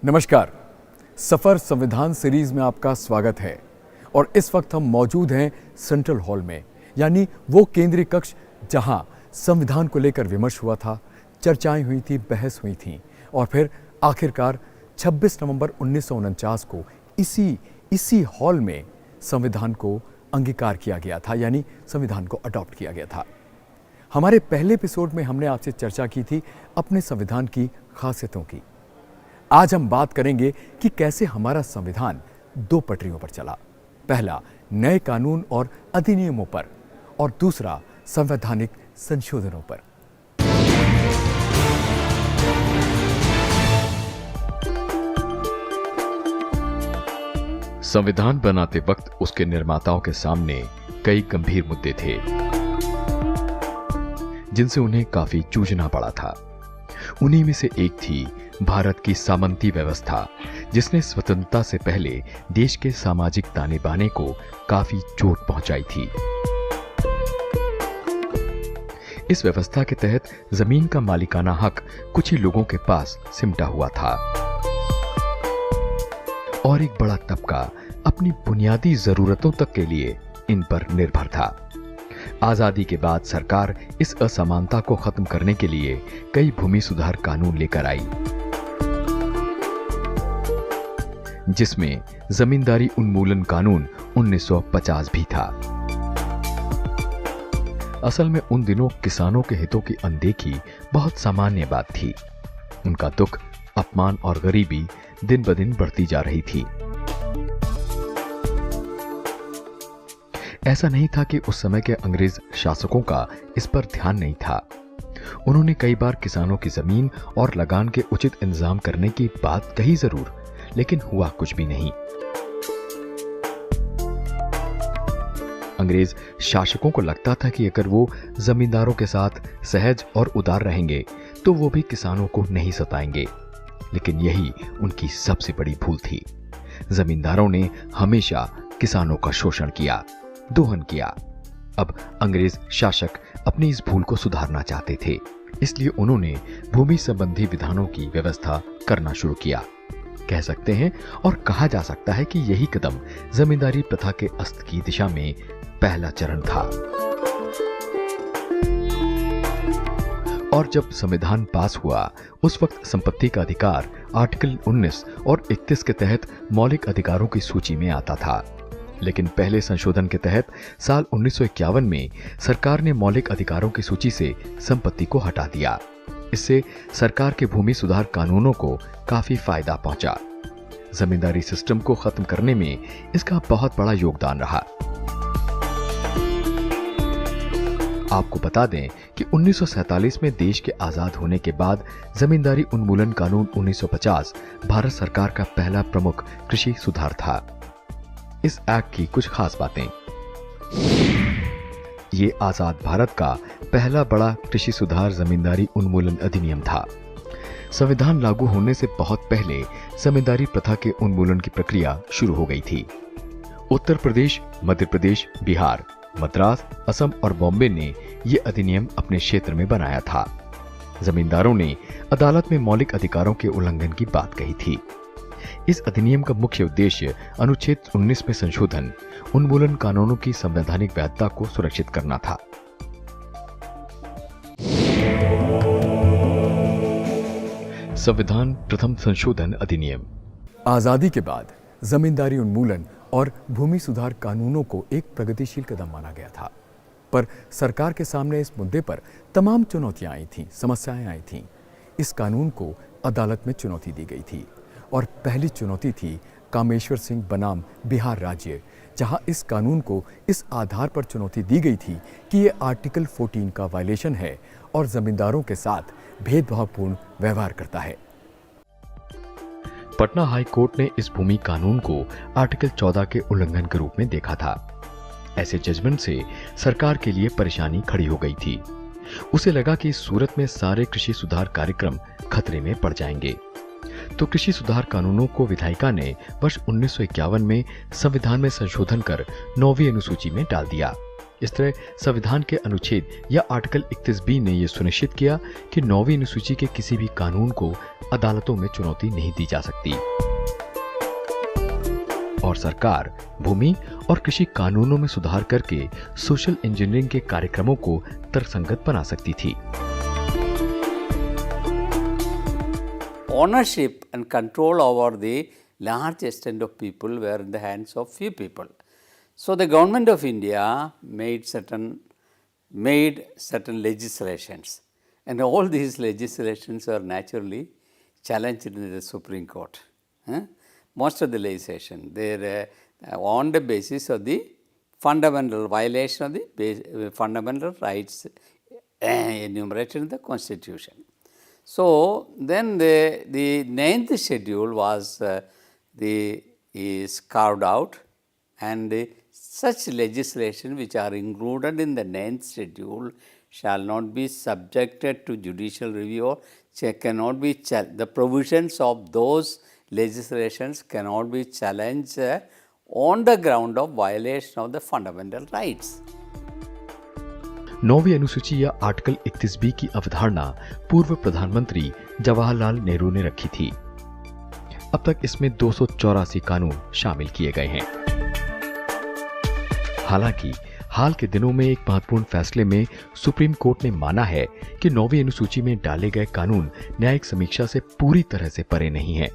नमस्कार। सफर संविधान सीरीज में आपका स्वागत है और इस वक्त हम मौजूद हैं सेंट्रल हॉल में, यानी वो केंद्रीय कक्ष जहां संविधान को लेकर विमर्श हुआ था, चर्चाएं हुई थी, बहस हुई थी और फिर आखिरकार 26 नवंबर 1949 को इसी हॉल में संविधान को अंगीकार किया गया था, यानी संविधान को अडॉप्ट किया गया था। हमारे पहले एपिसोड में हमने आपसे चर्चा की थी अपने संविधान की खासियतों की। आज हम बात करेंगे कि कैसे हमारा संविधान दो पटरियों पर चला। पहला नए कानून और अधिनियमों पर और दूसरा संवैधानिक संशोधनों पर। संविधान बनाते वक्त उसके निर्माताओं के सामने कई गंभीर मुद्दे थे जिनसे उन्हें काफी जूझना पड़ा था। उन्हीं में से एक थी भारत की सामंती व्यवस्था, जिसने स्वतंत्रता से पहले देश के सामाजिक ताने बाने को काफी चोट पहुंचाई थी। इस व्यवस्था के तहत जमीन का मालिकाना हक कुछ ही लोगों के पास सिमटा हुआ था और एक बड़ा तबका अपनी बुनियादी जरूरतों तक के लिए इन पर निर्भर था। आजादी के बाद सरकार इस असमानता को खत्म करने के लिए कई भूमि सुधार कानून लेकर आई, जिसमें जमींदारी उन्मूलन कानून 1950 भी था। असल में उन दिनों किसानों के हितों की अनदेखी बहुत सामान्य बात थी। उनका दुख, अपमान और गरीबी दिन ब दिन बढ़ती जा रही थी। ऐसा नहीं था कि उस समय के अंग्रेज शासकों का इस पर ध्यान नहीं था। उन्होंने कई बार किसानों की जमीन और लगान के उचित इंतजाम करने की बात कही जरूर, लेकिन हुआ कुछ भी नहीं। अंग्रेज शासकों को लगता था कि अगर वो जमींदारों के साथ सहज और उदार रहेंगे तो वो भी किसानों को नहीं सताएंगे, लेकिन यही उनकी सबसे बड़ी भूल थी। जमींदारों ने हमेशा किसानों का शोषण किया, दोहन किया। अब अंग्रेज शासक अपनी इस भूल को सुधारना चाहते थे, इसलिए उन्होंने भूमि संबंधी विधानों की व्यवस्था करना शुरू किया। कह सकते हैं और कहा जा सकता है कि यही कदम जमींदारी प्रथा के अस्त की दिशा में पहला चरण था। और जब संविधान पास हुआ उस वक्त संपत्ति का अधिकार आर्टिकल 19 और 31 के तहत मौलिक अधिकारों की सूची में आता था, लेकिन पहले संशोधन के तहत साल 1951 में सरकार ने मौलिक अधिकारों की सूची से संपत्ति को हटा दिया। इससे सरकार के भूमि सुधार कानूनों को काफी फायदा पहुंचा। जमींदारी सिस्टम को खत्म करने में इसका बहुत बड़ा योगदान रहा। आपको बता दें कि 1947 में देश के आजाद होने के बाद जमींदारी उन्मूलन कानून 1950 भारत सरकार का पहला प्रमुख कृषि सुधार था। इस एक्ट की कुछ खास बातें। ये आजाद भारत का पहला बड़ा कृषि सुधार जमींदारी उन्मूलन अधिनियम था। संविधान लागू होने से बहुत पहले जमींदारी प्रथा के उन्मूलन की प्रक्रिया शुरू हो गई थी। उत्तर प्रदेश, मध्य प्रदेश, बिहार, मद्रास, असम और बॉम्बे ने ये अधिनियम अपने क्षेत्र में बनाया था। जमींदारों ने अदालत में मौलिक अधिकारों के उल्लंघन की बात कही थी। इस अधिनियम का मुख्य उद्देश्य अनुच्छेद 19 में संशोधन, उन्मूलन कानूनों की संवैधानिक वैधता को सुरक्षित करना था। संविधान प्रथम संशोधन अधिनियम। आजादी के बाद जमींदारी उन्मूलन और भूमि सुधार कानूनों को एक प्रगतिशील कदम माना गया था, पर सरकार के सामने इस मुद्दे पर तमाम चुनौतियां आई थीं, समस्याएं आई थीं। इस कानून को अदालत में चुनौती दी गई थी और पहली चुनौती थी कामेश्वर सिंह बनाम बिहार राज्य, जहां इस कानून को इस आधार पर चुनौती दी गई थी कि ये आर्टिकल 14 का वायलेशन है और जमींदारों के साथ भेदभावपूर्ण व्यवहार करता है। पटना हाई कोर्ट ने इस भूमि कानून को आर्टिकल 14 के उल्लंघन के रूप में देखा था। ऐसे जजमेंट से सरकार के लिए परेशानी खड़ी हो गई थी। उसे लगा कि इस सूरत में सारे कृषि सुधार कार्यक्रम खतरे में पड़ जाएंगे, तो कृषि सुधार कानूनों को विधायिका ने वर्ष 1951 में संविधान में संशोधन कर 9वीं अनुसूची में डाल दिया। इस तरह संविधान के अनुच्छेद या आर्टिकल 31B ने यह सुनिश्चित किया कि 9वीं अनुसूची के किसी भी कानून को अदालतों में चुनौती नहीं दी जा सकती और सरकार भूमि और कृषि कानूनों में सुधार करके सोशल इंजीनियरिंग के कार्यक्रमों को तर्कसंगत बना सकती थी। Ownership and control over the large extent of people were in the hands of few people. So the government of India made certain legislations, and all these legislations are naturally challenged in the Supreme Court. Most of the legislation, they are on the basis of the fundamental violation of the fundamental rights enumerated in the Constitution. So then the 9th schedule was is carved out, and such legislation which are included in the 9th schedule shall not be subjected to judicial review, or cannot be the provisions of those legislations cannot be challenged on the ground of violation of the fundamental rights. 9वीं अनुसूची या article 31B की अवधारणा पूर्व प्रधानमंत्री जवाहरलाल नेहरू ने रखी थी। अब तक इसमें 284 कानून शामिल किए गए हैं। हालांकि हाल के दिनों में एक महत्वपूर्ण फैसले में सुप्रीम कोर्ट ने माना है कि 9वीं अनुसूची में डाले गए कानून न्यायिक समीक्षा से पूरी तरह से परे नहीं है।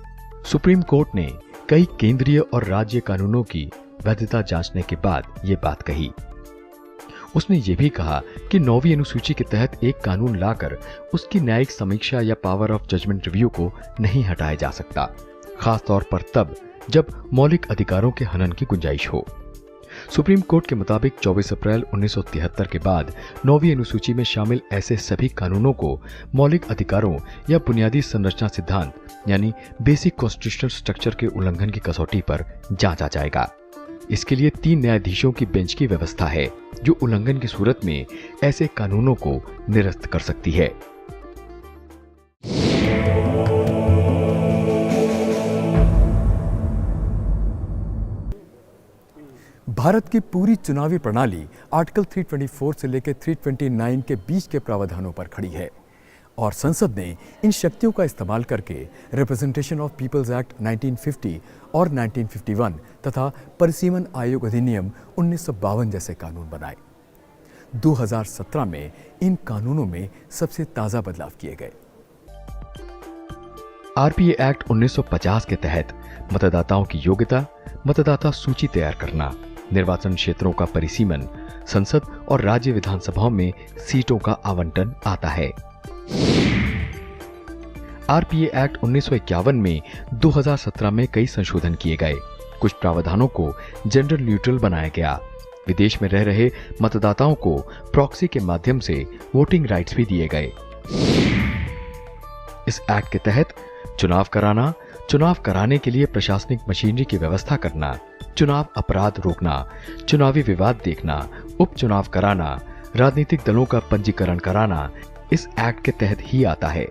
सुप्रीम कोर्ट ने कई केंद्रीय और राज्य कानूनों की वैधता जांचने के बाद ये बात कही। उसने ये भी कहा कि 9वीं अनुसूची के तहत एक कानून लाकर उसकी न्यायिक समीक्षा या पावर ऑफ जजमेंट रिव्यू को नहीं हटाया जा सकता, खास तौर पर तब जब मौलिक अधिकारों के हनन की गुंजाइश हो। सुप्रीम कोर्ट के मुताबिक 24 अप्रैल 1973 के बाद 9वीं अनुसूची में शामिल ऐसे सभी कानूनों को मौलिक अधिकारों या बुनियादी संरचना सिद्धांत यानी बेसिक कॉन्स्टिट्यूशनल स्ट्रक्चर के उल्लंघन की कसौटी पर जांचा जाएगा। इसके लिए 3 न्यायाधीशों की बेंच की व्यवस्था है जो उल्लंघन की सूरत में ऐसे कानूनों को निरस्त कर सकती है। भारत की पूरी चुनावी प्रणाली आर्टिकल 324 से लेकर 329 के बीच के प्रावधानों पर खड़ी है और संसद ने इन शक्तियों का इस्तेमाल करके रिप्रेजेंटेशन ऑफ पीपल्स एक्ट 1950 और 1951 तथा परिसीमन आयोग अधिनियम 1952 जैसे कानून बनाए। 2017 में इन कानूनों में सबसे ताजा बदलाव किए गए। आरपीए एक्ट 1950 के तहत मतदाताओं की योग्यता, मतदाता सूची तैयार करना, निर्वाचन क्षेत्रों का परिसीमन, संसद और राज्य विधानसभाओं में सीटों का आवंटन आता है। आरपीए एक्ट 1951 में 2017 में कई संशोधन किए गए। कुछ प्रावधानों को जेंडर न्यूट्रल बनाया गया। विदेश में रह रहे मतदाताओं को प्रॉक्सी के माध्यम से वोटिंग राइट्स भी दिए गए। इस एक्ट के तहत चुनाव कराना, चुनाव कराने के लिए प्रशासनिक मशीनरी की व्यवस्था करना, चुनाव अपराध रोकना, चुनावी विवाद देखना, उपचुनाव कराना, राजनीतिक दलों का पंजीकरण कराना इस एक्ट के तहत ही आता है।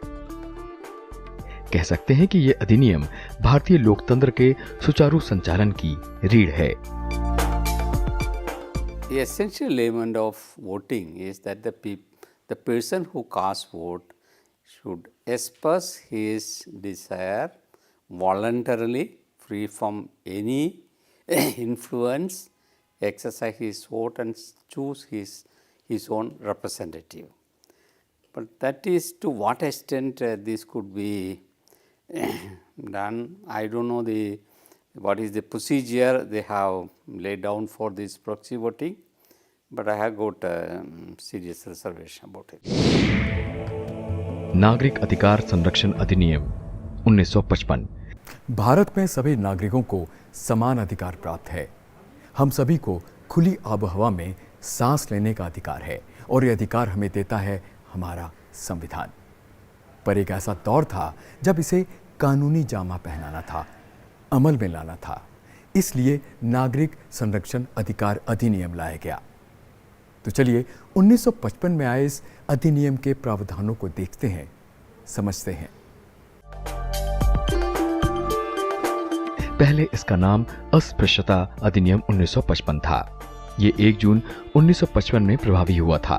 कह सकते हैं कि यह अधिनियम भारतीय लोकतंत्र के सुचारू संचालन की रीढ़ है। The essential element of voting is that the person who casts vote should express his desire voluntarily, free from any influence, exercise his vote and choose his own representative. But that is to what extent this could be done. I don't know what is the procedure they have laid down for this proxy voting, but I have got a serious reservation about it. नागरिक अधिकार संरक्षण अधिनियम 1955। भारत में सभी नागरिकों को समान अधिकार प्राप्त है। हम सभी को खुली आबोहवा में सांस लेने का अधिकार है और ये अधिकार हमें देता है हमारा संविधान। पर एक ऐसा दौर था जब इसे कानूनी जामा पहनाना था, अमल में लाना था। इसलिए नागरिक संरक्षण अधिकार अधिनियम लाया गया। तो चलिए 1955 में आए इस अधिनियम के प्रावधानों को देखते हैं, समझते हैं। पहले इसका नाम अस्पृश्यता अधिनियम 1955 था। ये 1 जून 1955 में प्रभावी हुआ था।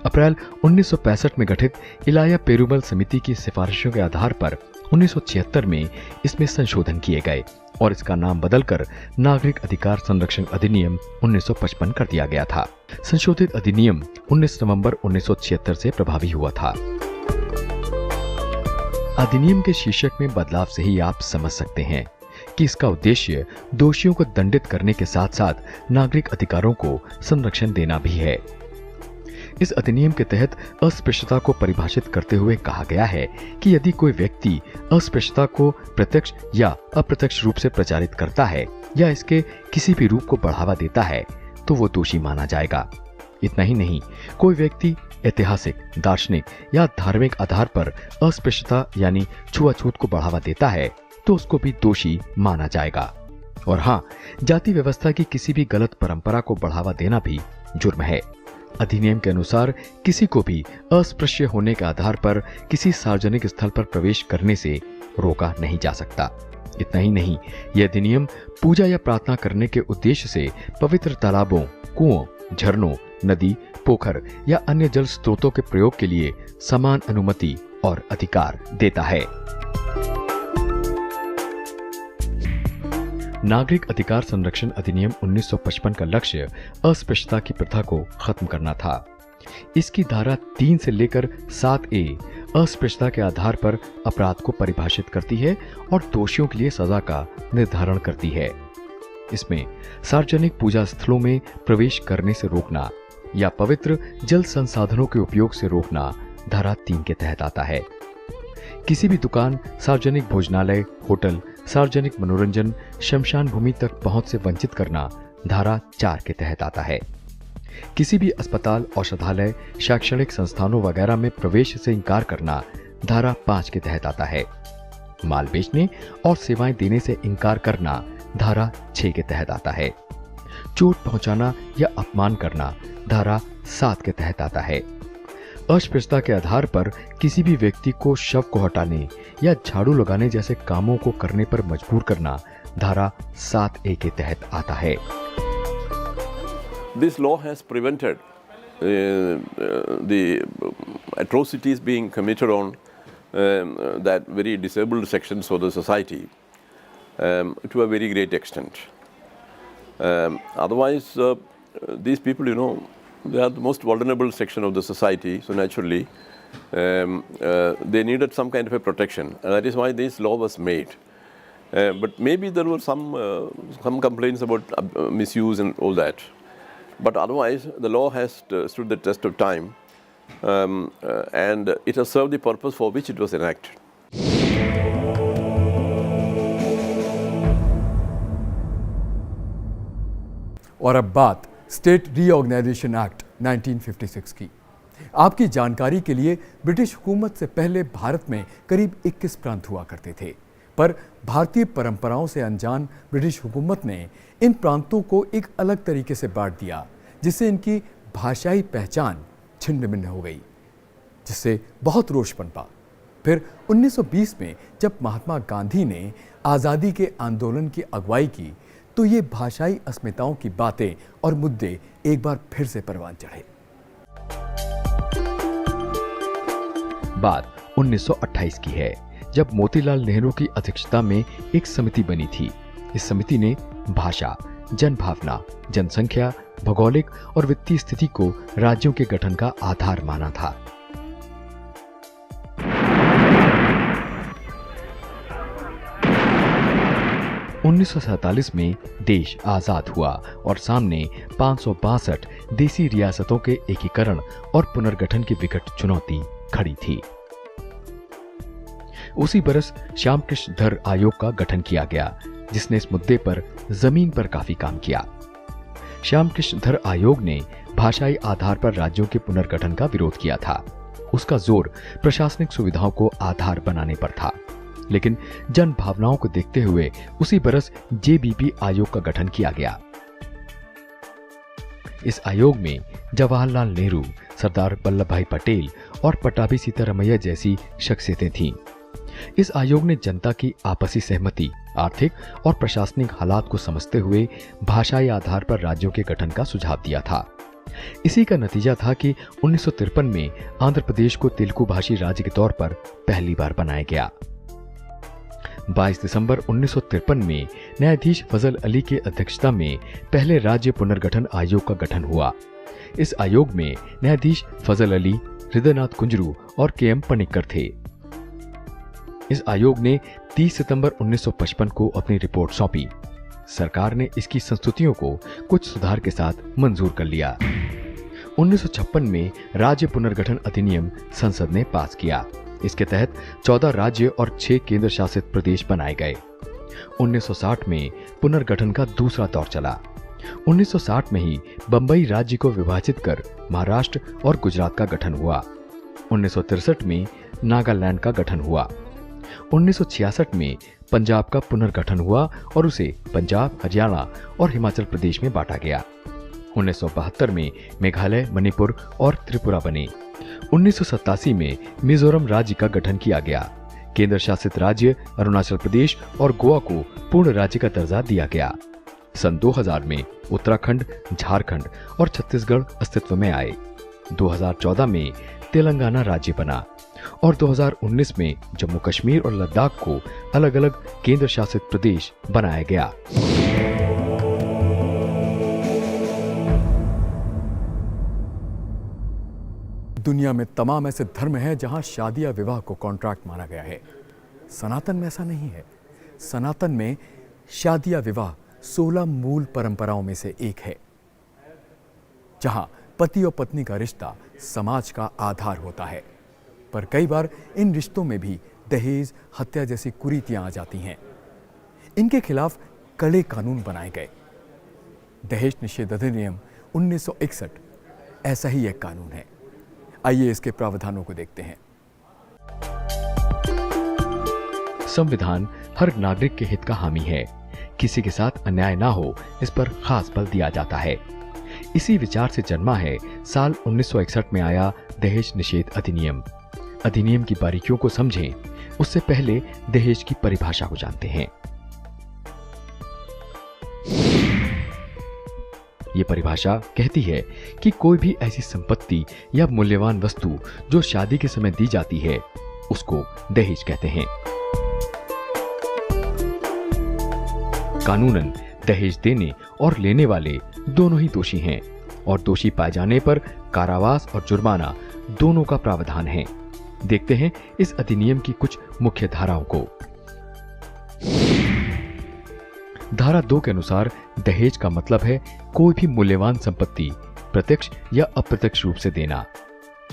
अप्रैल 1965 में गठित इलाया पेरुमल समिति की सिफारिशों के आधार पर 1976 में इसमें संशोधन किए गए और इसका नाम बदलकर नागरिक अधिकार संरक्षण अधिनियम 1955 कर दिया गया था। संशोधित अधिनियम 19 नवंबर 1976 से प्रभावी हुआ था। अधिनियम के शीर्षक में बदलाव से ही आप समझ सकते हैं कि इसका उद्देश्य दोषियों को दंडित करने के साथ साथ नागरिक अधिकारों को संरक्षण देना भी है। इस अधिनियम के तहत अस्पृश्यता को परिभाषित करते हुए कहा गया है कि यदि कोई व्यक्ति अस्पृश्यता को प्रत्यक्ष या अप्रत्यक्ष रूप से प्रचारित करता है या इसके किसी भी रूप को बढ़ावा देता है तो वो दोषी माना जाएगा। इतना ही नहीं, कोई व्यक्ति ऐतिहासिक, दार्शनिक या धार्मिक आधार पर अस्पृश्यता यानी छुआछूत को बढ़ावा देता है तो उसको भी दोषी माना जाएगा। और हाँ, जाति व्यवस्था की किसी भी गलत परंपरा को बढ़ावा देना भी जुर्म है। अधिनियम के अनुसार किसी को भी अस्पृश्य होने के आधार पर किसी सार्वजनिक स्थल पर प्रवेश करने से रोका नहीं जा सकता। इतना ही नहीं, यह अधिनियम पूजा या प्रार्थना करने के उद्देश्य से पवित्र तालाबों, कुओं, झरनों, नदी, पोखर या अन्य जल स्रोतों के प्रयोग के लिए समान अनुमति और अधिकार देता है। नागरिक अधिकार संरक्षण अधिनियम 1955 का लक्ष्य अस्पृश्यता की प्रथा को खत्म करना था। इसकी धारा 3 से लेकर 7A अस्पृश्यता के आधार पर अपराध को परिभाषित करती है और दोषियों के लिए सजा का निर्धारण करती है। इसमें सार्वजनिक पूजा स्थलों में प्रवेश करने से रोकना या पवित्र जल संसाधनों के उपयोग से रोकना धारा 3 के तहत आता है। किसी भी दुकान, सार्वजनिक भोजनालय, होटल, सार्वजनिक मनोरंजन, शमशान भूमि तक पहुंच से वंचित करना धारा 4 के तहत आता है। किसी भी अस्पताल, औषधालय, शैक्षणिक संस्थानों वगैरह में प्रवेश से इंकार करना धारा 5 के तहत आता है। माल बेचने और सेवाएं देने से इंकार करना धारा 6 के तहत आता है। चोट पहुंचाना या अपमान करना धारा 7 के तहत आता है। अस्पृश्यता के आधार पर किसी भी व्यक्ति को शव को हटाने या झाड़ू लगाने जैसे कामों को करने पर मजबूर करना धारा 7A के तहत आता है। This law has prevented the atrocities being committed on that very disabled sections of the society to a very great extent. Otherwise, these people, they are the most vulnerable section of the society, so naturally they needed some kind of a protection, and that is why this law was made. But maybe there were some complaints about misuse and all that. But otherwise, the law has stood the test of time, and it has served the purpose for which it was enacted. और अब बात state reorganisation act 1956 की। आपकी जानकारी के लिए British हुकूमत से पहले भारत में करीब 21 प्रांत हुआ करते थे, पर भारतीय परंपराओं से अनजान ब्रिटिश हुकूमत ने इन प्रांतों को एक अलग तरीके से बांट दिया, जिससे इनकी भाषाई पहचान छिन्न भिन्न हो गई, जिससे बहुत रोष पनपा। फिर 1920 में जब महात्मा गांधी ने आज़ादी के आंदोलन की अगुवाई की तो ये भाषाई अस्मिताओं की बातें और मुद्दे एक बार फिर से परवान चढ़े। बात 1928 की है, जब मोतीलाल नेहरू की अध्यक्षता में एक समिति बनी थी। इस समिति ने भाषा, जनभावना, जनसंख्या, भौगोलिक और वित्तीय स्थिति को राज्यों के गठन का आधार माना था। उन्नीस 1947 में देश आजाद हुआ और सामने 562 देसी रियासतों के एकीकरण और पुनर्गठन की विकट चुनौती खड़ी थी। उसी बरस श्यामकृष्ण धर आयोग का गठन किया गया, जिसने इस मुद्दे पर जमीन पर काफी काम किया। श्यामकृष्ण धर आयोग ने भाषाई आधार पर राज्यों के पुनर्गठन का विरोध किया था। उसका जोर प्रशासनिक सुविधाओं को आधार बनाने पर था, लेकिन जन भावनाओं को देखते हुए उसी बरस जेबीपी आयोग का गठन किया गया। इस आयोग में जवाहरलाल नेहरू, सरदार वल्लभ भाई पटेल और पट्टाभी सीतारमैया जैसी शख्सियतें थीं। इस आयोग ने जनता की आपसी सहमति, आर्थिक और प्रशासनिक हालात को समझते हुए भाषाई आधार पर राज्यों के गठन का सुझाव दिया था। इसी का नतीजा था कि 1953 में आंध्र प्रदेश को तेलुगु भाषी राज्य के तौर पर पहली बार बनाया गया। 22 दिसंबर 1953 में न्यायाधीश फजल अली के अध्यक्षता में पहले राज्य पुनर्गठन आयोग का गठन हुआ। इस आयोग में न्यायाधीश फजल अली, हृदयनाथ कुंजरू और के.एम. पनिक्कर थे। इस आयोग ने 30 सितंबर 1955 को अपनी रिपोर्ट सौंपी। सरकार ने इसकी संस्तुतियों को कुछ सुधार के साथ मंजूर कर लिया। 1956 में राज्य पुनर्गठन अधिनियम संसद ने पास किया। इसके तहत 14 राज्य और 6 केंद्र शासित प्रदेश बनाए गए। 1960 में पुनर्गठन का दूसरा दौर चला। 1960 में ही बंबई राज्य को विभाजित कर महाराष्ट्र और गुजरात का गठन हुआ। 1963 में नागालैंड का गठन हुआ। 1966 में पंजाब का पुनर्गठन हुआ और उसे पंजाब, हरियाणा और हिमाचल प्रदेश में बांटा गया। 1972 में मेघालय, मणिपुर और त्रिपुरा बने। 1987 में मिजोरम राज्य का गठन किया गया। केंद्र शासित राज्य अरुणाचल प्रदेश और गोवा को पूर्ण राज्य का दर्जा दिया गया। सन 2000 में उत्तराखंड, झारखंड और छत्तीसगढ़ अस्तित्व में आए। 2014 में तेलंगाना राज्य बना और 2019 में जम्मू कश्मीर और लद्दाख को अलग अलग केंद्र शासित प्रदेश बनाया गया। दुनिया में तमाम ऐसे धर्म हैं जहां शादी या विवाह को कॉन्ट्रैक्ट माना गया है। सनातन में ऐसा नहीं है। सनातन में शादी या विवाह 16 मूल परंपराओं में से एक है, जहां पति और पत्नी का रिश्ता समाज का आधार होता है। पर कई बार इन रिश्तों में भी दहेज, हत्या जैसी कुरीतियां आ जाती हैं। इनके खिलाफ कड़े कानून बनाए गए। दहेज निषेध अधिनियम 1961 ऐसा ही एक कानून है। आइए इसके प्रावधानों को देखते हैं। संविधान हर नागरिक के हित का हामी है। किसी के साथ अन्याय ना हो, इस पर खास बल दिया जाता है। इसी विचार से जन्मा है साल 1961 में आया दहेज निषेध अधिनियम। अधिनियम की बारीकियों को समझें, उससे पहले दहेज की परिभाषा को जानते हैं। ये परिभाषा कहती है कि कोई भी ऐसी संपत्ति या मूल्यवान वस्तु जो शादी के समय दी जाती है, उसको दहेज कहते हैं। कानूनन दहेज देने और लेने वाले दोनों ही दोषी हैं और दोषी पाए जाने पर कारावास और जुर्माना दोनों का प्रावधान है। देखते हैं इस अधिनियम की कुछ मुख्य धाराओं को। धारा 2 के अनुसार दहेज का मतलब है कोई भी मूल्यवान संपत्ति प्रत्यक्ष या अप्रत्यक्ष रूप से देना।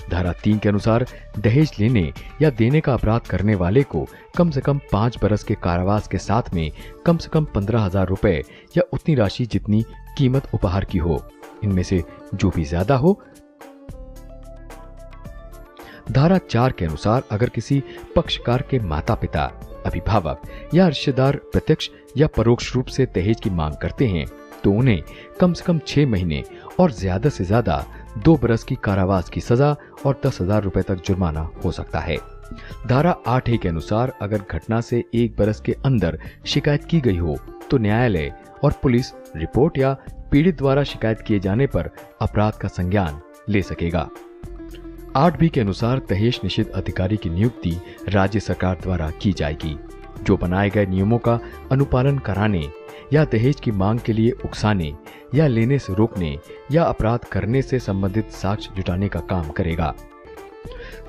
धारा 3 के अनुसार दहेज लेने या देने का अपराध करने वाले को कम से कम 5 बरस के कारावास के साथ में कम से कम 15,000 रुपए या उतनी राशि जितनी कीमत उपहार की हो, इनमें से जो भी ज्यादा हो। धारा 4 के अनुसार अगर किसी पक्षकार के माता पिता, अभिभावक या रिश्तेदार प्रत्यक्ष या परोक्ष रूप से दहेज की मांग करते हैं तो उन्हें कम से कम 6 महीने और ज्यादा से ज्यादा 2 बरस की कारावास की सजा और 10,000 रुपए तक जुर्माना हो सकता है। धारा 8A के अनुसार अगर घटना से 1 बरस के अंदर शिकायत की गई हो तो न्यायालय और पुलिस रिपोर्ट या पीड़ित द्वारा शिकायत किए जाने पर अपराध का संज्ञान ले सकेगा। 8B के अनुसार दहेज निषेध अधिकारी की नियुक्ति राज्य सरकार द्वारा की जाएगी, जो बनाए गए नियमों का अनुपालन कराने या दहेज की मांग के लिए उकसाने या लेने से रोकने या अपराध करने से संबंधित साक्ष्य जुटाने का काम करेगा।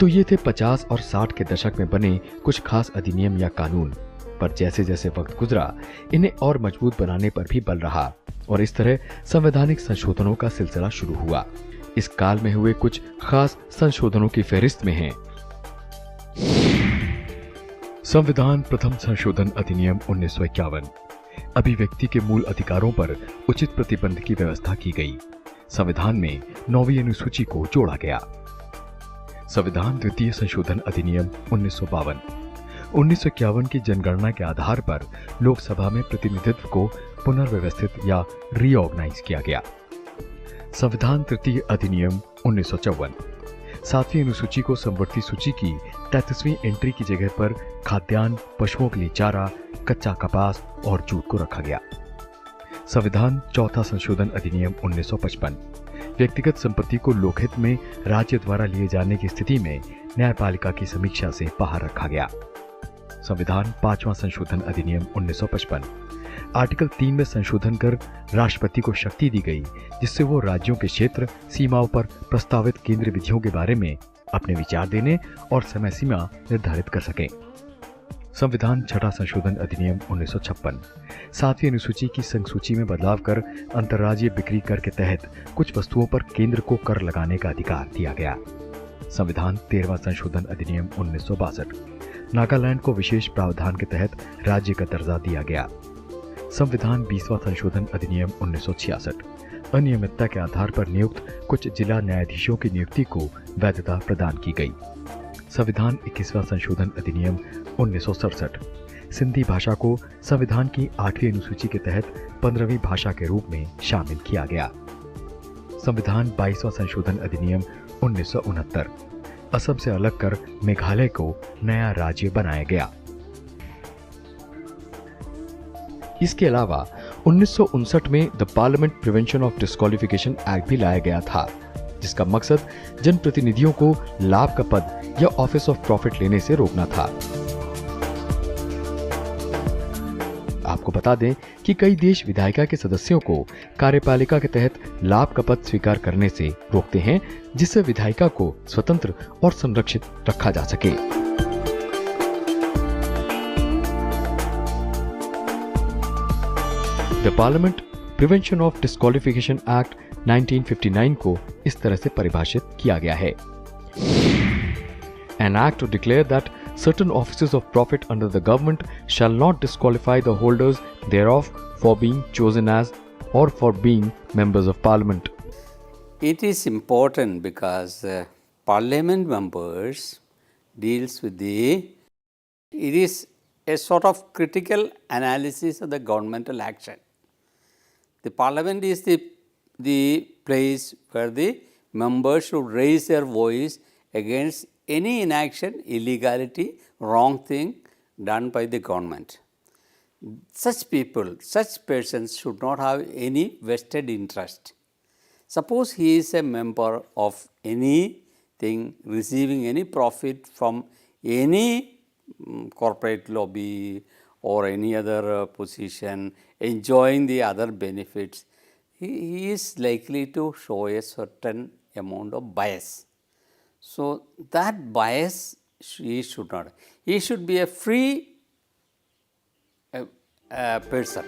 तो ये थे 50 और 60 के दशक में बने कुछ खास अधिनियम या कानून, पर जैसे जैसे वक्त गुजरा इन्हें और मजबूत बनाने पर भी बल रहा और इस तरह संवैधानिक संशोधनों का सिलसिला शुरू हुआ। इस काल में हुए कुछ खास संशोधनों की फहरिस्त में हैं। संविधान प्रथम संशोधन अधिनियम 1951। अभिव्यक्ति के मूल अधिकारों पर उचित प्रतिबंध की व्यवस्था की गई। संविधान में 9वीं अनुसूची को जोड़ा गया। संविधान द्वितीय संशोधन अधिनियम 1952। 1951 की जनगणना के आधार पर लोकसभा में प्रतिनिधित्व को पुनर्व्यवस्थित या रीऑर्गेनाइज किया गया। संविधान तृतीय अधिनियम 1954। 7वीं अनुसूची को समवर्ती सूची की 33वीं एंट्री की जगह पर खाद्यान्न, पशुओं के लिए चारा, कच्चा कपास और जूट को रखा गया। संविधान चौथा संशोधन अधिनियम 1955। व्यक्तिगत संपत्ति को लोकहित में राज्य द्वारा लिए जाने की स्थिति में न्यायपालिका की समीक्षा से बाहर रखा गया। संविधान 5वां संशोधन अधिनियम 1955। आर्टिकल 3 में संशोधन कर राष्ट्रपति को शक्ति दी गई, जिससे वो राज्यों के क्षेत्र सीमाओं पर प्रस्तावित केंद्रीय विधियों के बारे में अपने विचार देने और समय सीमा निर्धारित कर सकें। संविधान 6वां संशोधन अधिनियम 1956। 7वीं अनुसूची की संसूची में बदलाव कर अंतर्राज्यीय बिक्री कर के तहत कुछ वस्तुओं पर केंद्र को कर लगाने का अधिकार दिया गया। संविधान 13वां संशोधन अधिनियम 1962। नागालैंड को विशेष प्रावधान के तहत राज्य का दर्जा दिया गया। संविधान 20वां संशोधन अधिनियम 1966। अनियमितता के आधार पर नियुक्त कुछ जिला न्यायाधीशों की नियुक्ति को वैधता प्रदान की गई। संविधान 21वां संशोधन अधिनियम 1967। सिंधी भाषा को संविधान की 8वीं अनुसूची के तहत 15वीं भाषा के रूप में शामिल किया गया। संविधान 22वां संशोधन अधिनियम 1969। असम से अलग कर मेघालय को नया राज्य बनाया गया। इसके अलावा 1959 में the parliament prevention of disqualification act भी लाया गया था, जिसका मकसद जनप्रतिनिधियों को लाभ का पद या ऑफिस ऑफ प्रॉफिट लेने से रोकना था। आपको बता दें कि कई देश विधायिका के सदस्यों को कार्यपालिका के तहत लाभ का पद स्वीकार करने से रोकते हैं, जिससे विधायिका को स्वतंत्र और संरक्षित रखा जा सके। The parliament prevention of disqualification act 1959 को इस तरह से परिभाषित किया गया है। An act to declare that certain offices of profit under the government shall not disqualify the holders thereof for being chosen as or for being members of parliament. It is important because parliament members deals with it is a sort of critical analysis of the governmental action. The parliament is the place where the members should raise their voice against any inaction, illegality, wrong thing done by the government. Such people, such persons should not have any vested interest. Suppose he is a member of anything, receiving any profit from any corporate lobby or any other position, enjoying the other benefits, he is likely to show a certain amount of bias. So, that bias he should not. He should be a free person.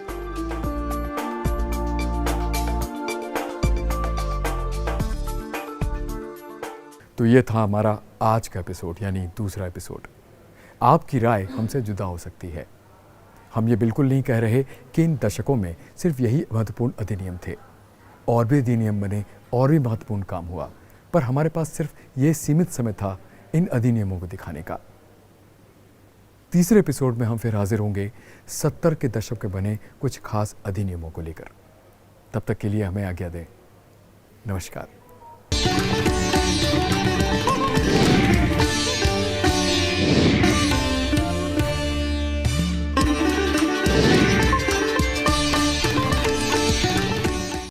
तो ये था हमारा आज का episode, यानी दूसरा episode. आपकी राय हमसे जुदा हो सकती है। हम ये बिल्कुल नहीं कह रहे कि इन दशकों में सिर्फ यही महत्वपूर्ण अधिनियम थे। और भी अधिनियम बने और भी महत्वपूर्ण काम हुआ, पर हमारे पास सिर्फ ये सीमित समय था इन अधिनियमों को दिखाने का। तीसरे एपिसोड में हम फिर हाजिर होंगे 70 के दशक के बने कुछ खास अधिनियमों को लेकर। तब तक के लिए हमें आज्ञा दें। नमस्कार।